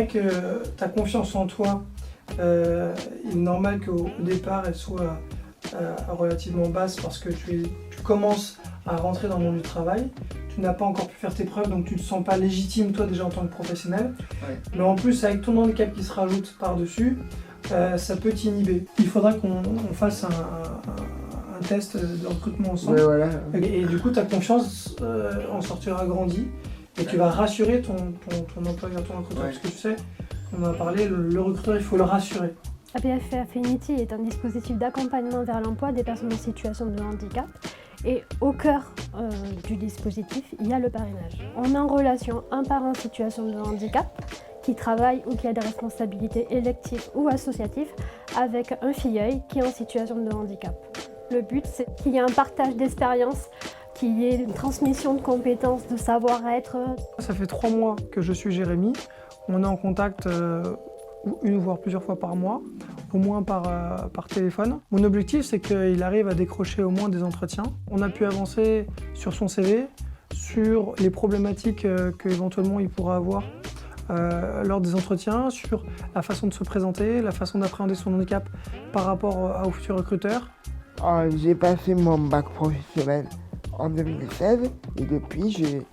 vrai que ta confiance en toi, il est normal qu'au départ, elle soit relativement basse parce que tu commences à rentrer dans le monde du travail. Tu n'as pas encore pu faire tes preuves, donc tu ne te sens pas légitime, toi, déjà en tant que professionnel. Ouais. Mais en plus, avec ton handicap qui se rajoute par-dessus, ça peut t'inhiber. Il faudra qu'on fasse un test de recrutement ensemble. Ouais, voilà. Et du coup, ta confiance en sortira grandie et tu vas rassurer ton employeur, ton recruteur. Ouais. Parce que tu sais, on en a parlé, le recruteur, il faut le rassurer. APF Affinity est un dispositif d'accompagnement vers l'emploi des personnes en situation de handicap. Et au cœur du dispositif, il y a le parrainage. On met en relation un parent en situation de handicap qui travaille ou qui a des responsabilités électives ou associatives avec un filleul qui est en situation de handicap. Le but, c'est qu'il y ait un partage d'expériences, qu'il y ait une transmission de compétences, de savoir-être. Ça fait 3 mois que je suis Jérémy. On est en contact une voire plusieurs fois par mois, au moins par téléphone. Mon objectif, c'est qu'il arrive à décrocher au moins des entretiens. On a pu avancer sur son CV, sur les problématiques qu'éventuellement il pourra avoir lors des entretiens, sur la façon de se présenter, la façon d'appréhender son handicap par rapport aux futurs recruteurs. J'ai passé mon bac professionnel en 2016 et depuis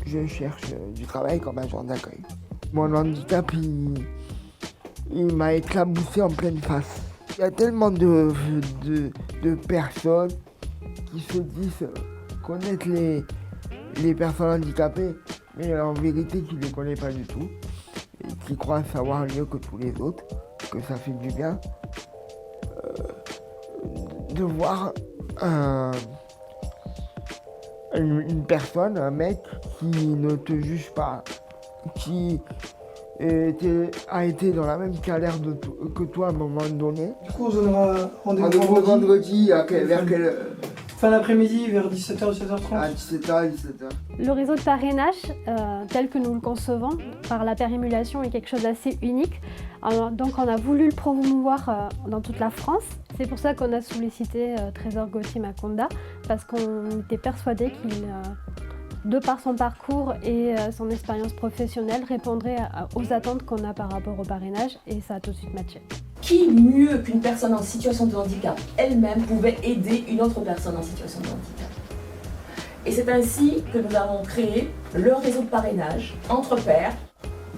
je cherche du travail comme agent d'accueil. Mon handicap il m'a éclaboussé en pleine face. Il y a tellement de personnes qui se disent connaître les personnes handicapées, mais en vérité qui ne les connaissent pas du tout et qui croient savoir mieux que tous les autres, que ça fait du bien de voir une personne, un mec qui ne te juge pas, qui a été dans la même galère que toi à un moment donné. Du coup, on se donnera Rendez-vous vendredi vers quelle fin d'après-midi, vers 17h, 17h30. À 17h, 17h. Le réseau de parrainage, tel que nous le concevons, par la pérémulation, est quelque chose d'assez unique. Donc on a voulu le promouvoir dans toute la France. C'est pour ça qu'on a sollicité Trésor Gauthier Maconda, parce qu'on était persuadé qu'il, de par son parcours et son expérience professionnelle, répondrait aux attentes qu'on a par rapport au parrainage, et ça a tout de suite matché. Qui mieux qu'une personne en situation de handicap elle-même pouvait aider une autre personne en situation de handicap? Et c'est ainsi que nous avons créé le réseau de parrainage entre pairs.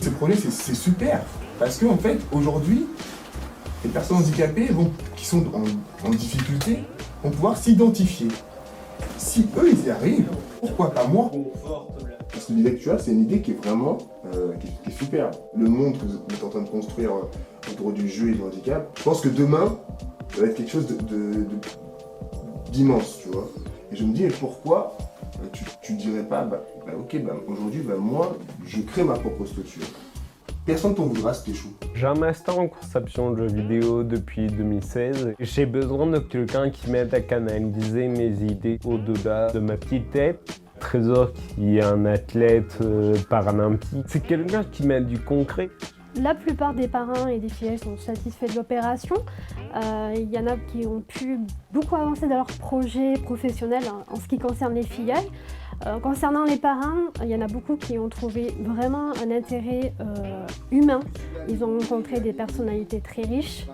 Ce projet, c'est super, parce qu'en fait, aujourd'hui, les personnes handicapées qui sont en difficulté vont pouvoir s'identifier. Si eux, ils y arrivent, pourquoi pas moi? Parce que l'idée que tu as, c'est une idée qui est vraiment qui est super. Le monde que vous êtes en train de construire autour du jeu et du handicap, je pense que demain, ça va être quelque chose d'immense, tu vois. Et je me dis, mais pourquoi tu dirais pas, aujourd'hui, moi, je crée ma propre structure. Personne t'en voudra si t'échoues. J'ai un master en conception de jeux vidéo depuis 2016. J'ai besoin de quelqu'un qui m'aide à canaliser mes idées au-delà de ma petite tête. Trésor, qui est un athlète paralympique, c'est quelqu'un qui m'aide du concret. La plupart des parrains et des fillettes sont satisfaits de l'opération. Il y en a qui ont pu beaucoup avancer dans leur projet professionnel en ce qui concerne les filleuls. Concernant les parrains, il y en a beaucoup qui ont trouvé vraiment un intérêt humain. Ils ont rencontré des personnalités très riches,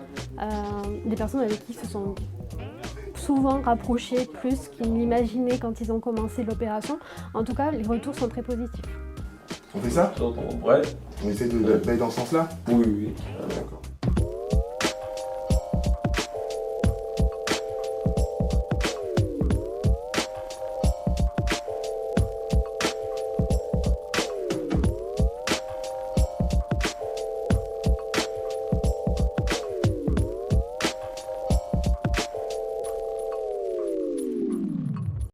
des personnes avec qui ils se sont souvent rapprochés plus qu'ils n'imaginaient quand ils ont commencé l'opération. En tout cas, les retours sont très positifs. On fait ça? Ouais. On essaie d'aller dans ce sens-là? Oui. Ah, d'accord.